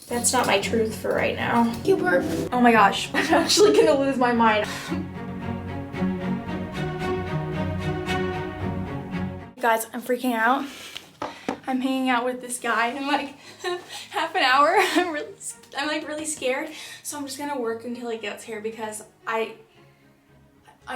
That's not my truth for right now. Hubert. Oh my gosh, I'm actually gonna lose my mind. Guys, I'm freaking out. I'm hanging out with this guy in like half an hour. I'm like really scared. So I'm just gonna work until he gets here because I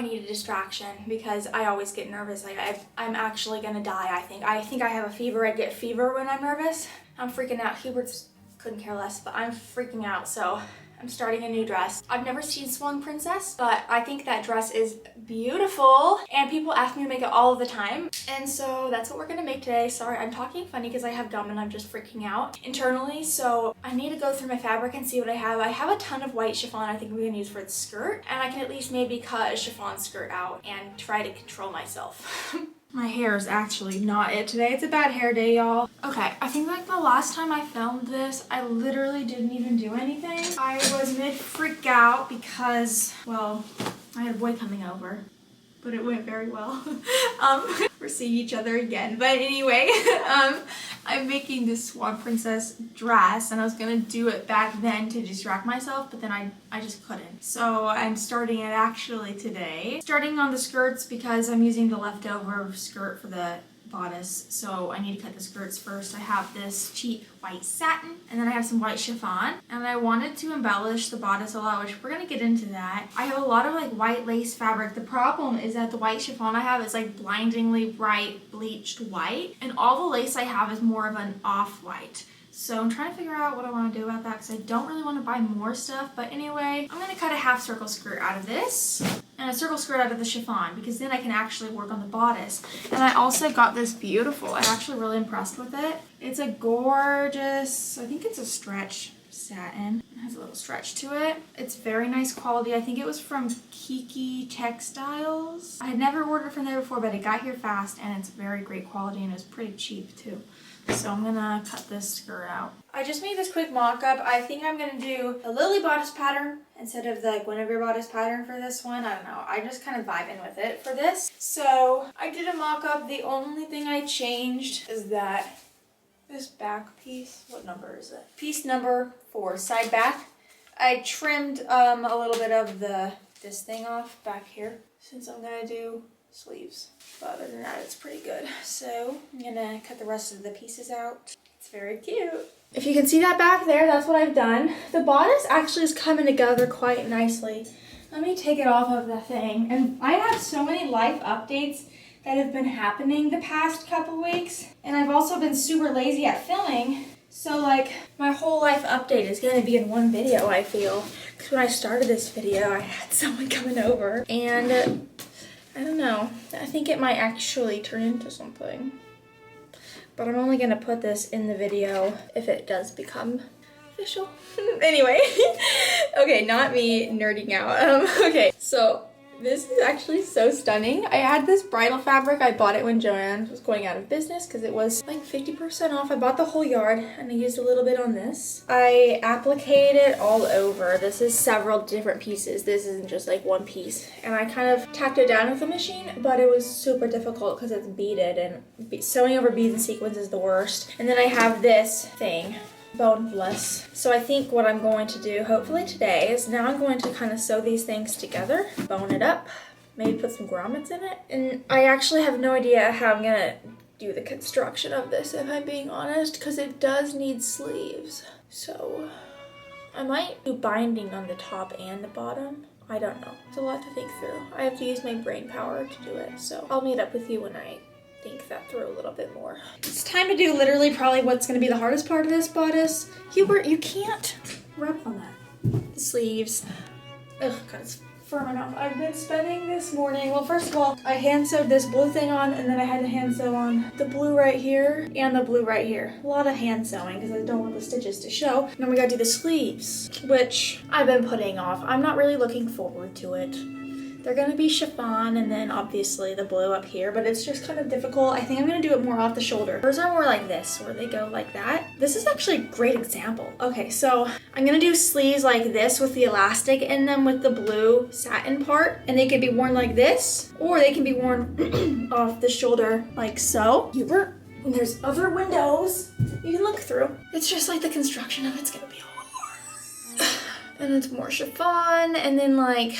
need a distraction because I always get nervous. Like I'm actually gonna die, I think. I think I have a fever. I get fever when I'm nervous. I'm freaking out. Hubert's couldn't care less, but I'm freaking out. So I'm starting a new dress. I've never seen Swan Princess, but I think that dress is beautiful and people ask me to make it all of the time. And so that's what we're gonna make today. Sorry, I'm talking funny because I have gum and I'm just freaking out internally. So I need to go through my fabric and see what I have. I have a ton of white chiffon I think we're gonna use for the skirt, and I can at least maybe cut a chiffon skirt out and try to control myself. My hair is actually not it today. It's a bad hair day, y'all. Okay, I think like the last time I filmed this, I literally didn't even do anything. I was mid freak out because, well, I had a boy coming over, but it went very well. We're seeing each other again. But anyway, I'm making this Swan Princess dress and I was gonna do it back then to distract myself, but then I just couldn't. So I'm starting it actually today. Starting on the skirts because I'm using the leftover skirt for the bodice, so I need to cut the skirts first. I have this cheap white satin and then I have some white chiffon, and I wanted to embellish the bodice a lot, which we're gonna get into that. I have a lot of like white lace fabric. The problem is that the white chiffon I have is like blindingly bright bleached white, and all the lace I have is more of an off-white. So I'm trying to figure out what I want to do about that because I don't really want to buy more stuff. But anyway, I'm going to cut a half circle skirt out of this and a circle skirt out of the chiffon because then I can actually work on the bodice. And I also got this beautiful, I'm actually really impressed with it. It's a gorgeous, I think it's a stretch satin. It has a little stretch to it. It's very nice quality. I think it was from Kiki Textiles. I had never ordered from there before, but it got here fast and it's very great quality and it's pretty cheap too. So I'm gonna cut this skirt out. I just made this quick mock-up. I think I'm gonna do a lily bodice pattern instead of the Guinevere bodice pattern for this one. I don't know. I just kind of vibing with it for this. So I did a mock-up. The only thing I changed is that this back piece, what number is it? Piece number 4, side back. I trimmed a little bit of this thing off back here since I'm gonna do sleeves. But other than that, it's pretty good. So I'm gonna cut the rest of the pieces out. It's very cute. If you can see that back there, that's what I've done. The bodice actually is coming together quite nicely. Let me take it off of the thing. And I have so many life updates that have been happening the past couple weeks. And I've also been super lazy at filming. So like my whole life update is gonna be in one video, I feel. Because when I started this video, I had someone coming over and I don't know. I think it might actually turn into something. But I'm only gonna put this in the video if it does become official. Anyway, okay, not me nerding out. Okay, so this is actually so stunning. I had this bridal fabric. I bought it when Joanne was going out of business because it was like 50% off. I bought the whole yard and I used a little bit on this. I appliqued it all over. This is several different pieces. This isn't just like one piece. And I kind of tacked it down with the machine, but it was super difficult because it's beaded and sewing over beads and sequins is the worst. And then I have this thing. Boneless. So I think what I'm going to do, hopefully today, is now I'm going to kind of sew these things together, bone it up, maybe put some grommets in it. And I actually have no idea how I'm gonna do the construction of this, if I'm being honest, because it does need sleeves. So I might do binding on the top and the bottom. I don't know. It's a lot to think through. I have to use my brain power to do it. So I'll meet up with you when I think that through a little bit more. It's time to do literally probably what's going to be the hardest part of this bodice. Hubert, you can't rub on that. The sleeves. Ugh, God, it's firm enough. I've been spending this morning, well, first of all, I hand sewed this blue thing on and then I had to hand sew on the blue right here and the blue right here. A lot of hand sewing because I don't want the stitches to show. And then we gotta do the sleeves, which I've been putting off. I'm not really looking forward to it. They're gonna be chiffon and then obviously the blue up here, but it's just kind of difficult. I think I'm gonna do it more off the shoulder. Hers are more like this, where they go like that. This is actually a great example. Okay, so I'm gonna do sleeves like this with the elastic in them with the blue satin part, and they can be worn like this, or they can be worn off the shoulder like so. Hubert, And there's other windows you can look through. It's just like the construction of it's gonna be hard. And it's more chiffon, and then like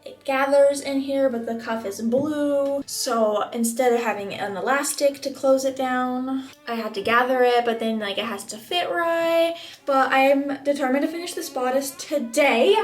it gathers in here, but the cuff is blue. So instead of having an elastic to close it down, I had to gather it, but then like it has to fit right. But I'm determined to finish this bodice today.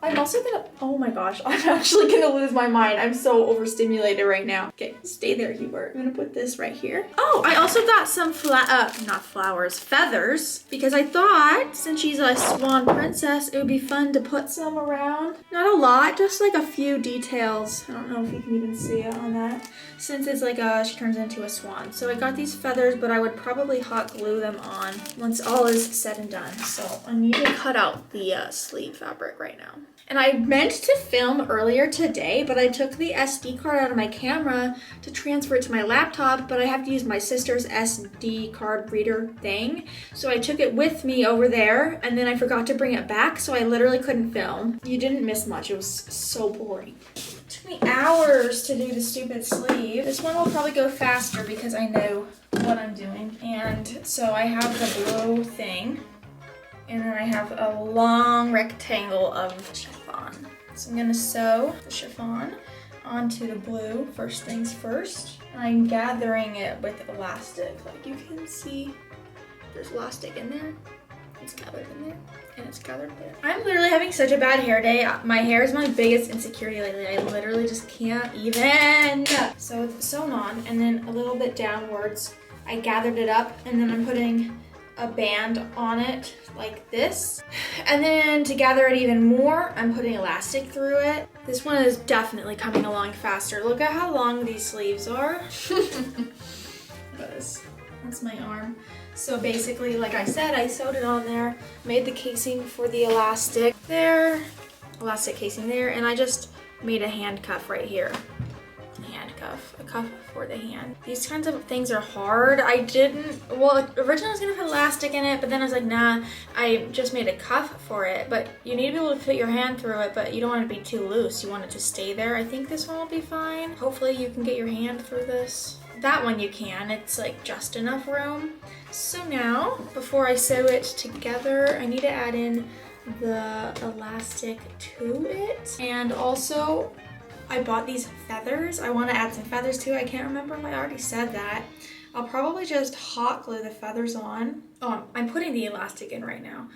I'm also gonna, oh my gosh, I'm actually gonna lose my mind. I'm so overstimulated right now. Okay, stay there, Hubert. I'm gonna put this right here. Oh, I also got some feathers, because I thought since she's a swan princess, it would be fun to put some around. Not a lot, just like a few details. I don't know if you can even see it on that. Since it's like she turns into a swan. So I got these feathers, but I would probably hot glue them on once all is said and done. So I need to cut out the sleeve fabric right now. And I meant to film earlier today, but I took the SD card out of my camera to transfer it to my laptop, but I have to use my sister's SD card reader thing. So I took it with me over there, and then I forgot to bring it back, so I literally couldn't film. You didn't miss much. It was so boring. It took me hours to do the stupid sleeve. This one will probably go faster because I know what I'm doing. And so I have the blue thing. And then I have a long rectangle of chiffon. So I'm gonna sew the chiffon onto the blue, first things first. I'm gathering it with elastic. Like you can see, there's elastic in there. It's gathered in there, and it's gathered there. I'm literally having such a bad hair day. My hair is my biggest insecurity lately. I literally just can't even. So it's sewn on, and then a little bit downwards, I gathered it up, and then I'm putting a band on it like this. And then to gather it even more, I'm putting elastic through it. This one is definitely coming along faster. Look at how long these sleeves are. That's my arm. So basically, like I said, I sewed it on there, made the casing for the elastic there, elastic casing there, and I just made a hand cuff right here. A cuff for the hand. These kinds of things are hard. Well, originally I was gonna put elastic in it, but then I was like, nah, I just made a cuff for it, but you need to be able to fit your hand through it, but you don't want it to be too loose. You want it to stay there. I think this one will be fine. Hopefully you can get your hand through this. That one you can, it's like just enough room. So now, before I sew it together, I need to add in the elastic to it. And also, I bought these feathers. I want to add some feathers too. I can't remember if I already said that. I'll probably just hot glue the feathers on. Oh, I'm putting the elastic in right now.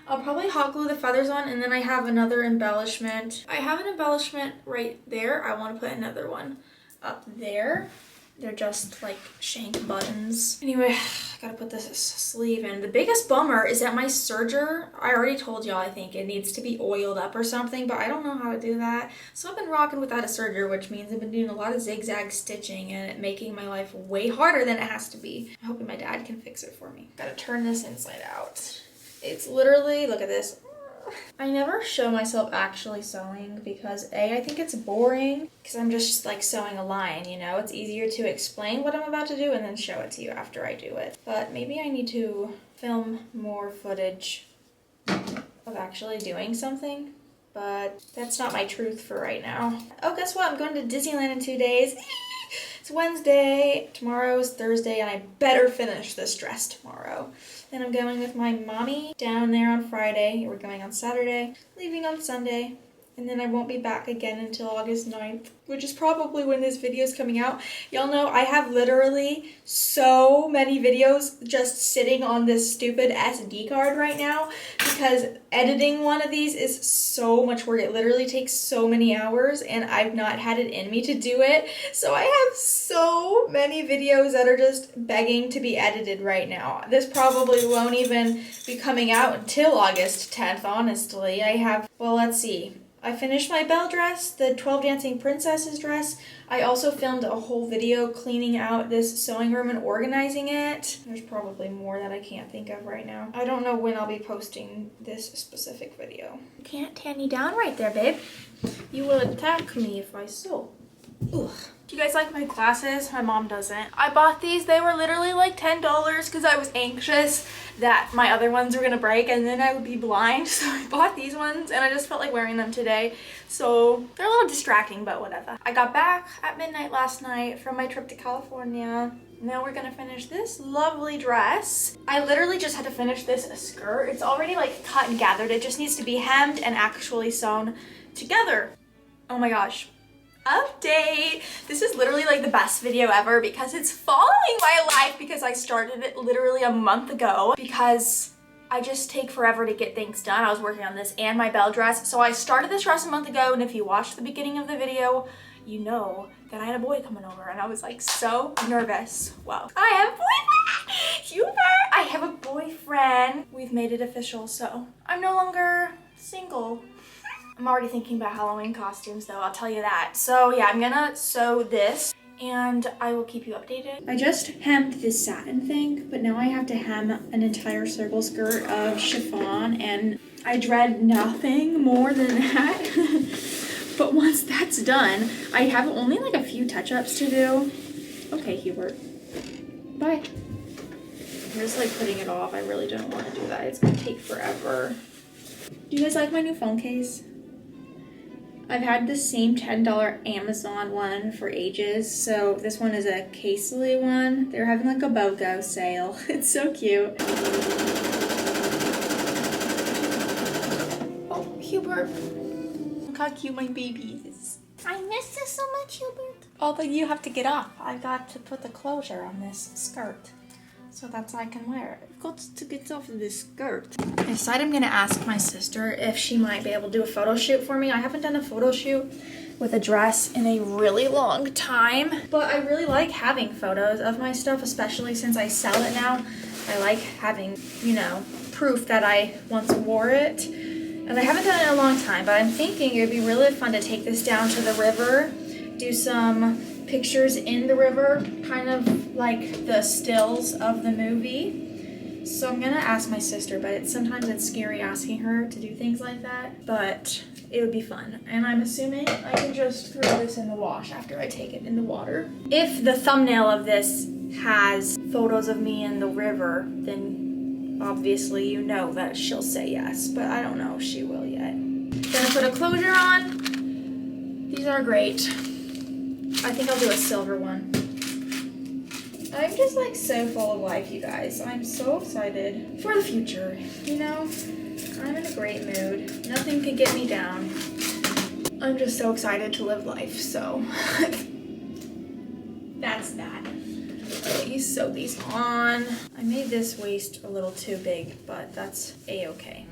I'll probably hot glue the feathers on, and then I have another embellishment. I have an embellishment right there. I want to put another one up there. They're just like shank buttons. Anyway, I gotta put this sleeve in. The biggest bummer is that my serger, I already told y'all I think it needs to be oiled up or something, but I don't know how to do that. So I've been rocking without a serger, which means I've been doing a lot of zigzag stitching and it making my life way harder than it has to be. I'm hoping my dad can fix it for me. Gotta turn this inside out. It's literally, look at this. I never show myself actually sewing because I think it's boring because I'm just like sewing a line, you know? It's easier to explain what I'm about to do and then show it to you after I do it. But maybe I need to film more footage of actually doing something, but that's not my truth for right now. Oh, guess what? I'm going to Disneyland in 2 days. It's Wednesday, tomorrow is Thursday, and I better finish this dress tomorrow. Then I'm going with my mommy down there on Friday. We're going on Saturday, leaving on Sunday, and then I won't be back again until August 9th, which is probably when this video is coming out. Y'all know I have literally so many videos just sitting on this stupid SD card right now because editing one of these is so much work. It literally takes so many hours and I've not had it in me to do it. So I have so many videos that are just begging to be edited right now. This probably won't even be coming out until August 10th, honestly. Well, let's see. I finished my Belle dress, the 12 Dancing Princesses dress. I also filmed a whole video cleaning out this sewing room and organizing it. There's probably more that I can't think of right now. I don't know when I'll be posting this specific video. You can't tan me down right there, babe. You will attack me if I sew. Ugh. Do you guys like my glasses? My mom doesn't. I bought these. They were literally like $10 because I was anxious that my other ones were gonna break and then I would be blind. So I bought these ones and I just felt like wearing them today. So they're a little distracting, but whatever. I got back at midnight last night from my trip to California. Now we're gonna finish this lovely dress. I literally just had to finish this skirt. It's already like cut and gathered. It just needs to be hemmed and actually sewn together. Oh my gosh. Update. This is literally like the best video ever because it's following my life because I started it literally a month ago because I just take forever to get things done. I was working on this and my bell dress. So I started this dress a month ago, and if you watched the beginning of the video, you know that I had a boy coming over and I was like so nervous. Well, I have a boyfriend! Huber! I have a boyfriend. We've made it official, so I'm no longer single. I'm already thinking about Halloween costumes though, I'll tell you that. So yeah, I'm gonna sew this and I will keep you updated. I just hemmed this satin thing, but now I have to hem an entire circle skirt of chiffon, and I dread nothing more than that. But once that's done, I have only like a few touch-ups to do. Okay, Hubert. Bye. I'm just like putting it off. I really don't want to do that. It's gonna take forever. Do you guys like my new phone case? I've had the same $10 Amazon one for ages, so this one is a Casely one. They're having like a BOGO sale. It's so cute. Oh, Hubert. Look how cute my baby is. I miss this so much, Hubert. Although you have to get up. I got to put the closure on this skirt so that I can wear it. I've got to get off of this skirt. I decided I'm gonna ask my sister if she might be able to do a photo shoot for me. I haven't done a photo shoot with a dress in a really long time, but I really like having photos of my stuff, especially since I sell it now. I like having, you know, proof that I once wore it. And I haven't done it in a long time, but I'm thinking it would be really fun to take this down to the river, do some pictures in the river, kind of like the stills of the movie. So I'm gonna ask my sister, but sometimes it's scary asking her to do things like that, but it would be fun. And I'm assuming I can just throw this in the wash after I take it in the water. If the thumbnail of this has photos of me in the river, then obviously you know that she'll say yes, but I don't know if she will yet. Gonna put a closure on. These are great. I think I'll do a silver one. I'm just like so full of life, you guys. I'm so excited for the future, you know? I'm in a great mood. Nothing can get me down. I'm just so excited to live life, so that's that. Let me sew these on. I made this waist a little too big, but that's a-okay.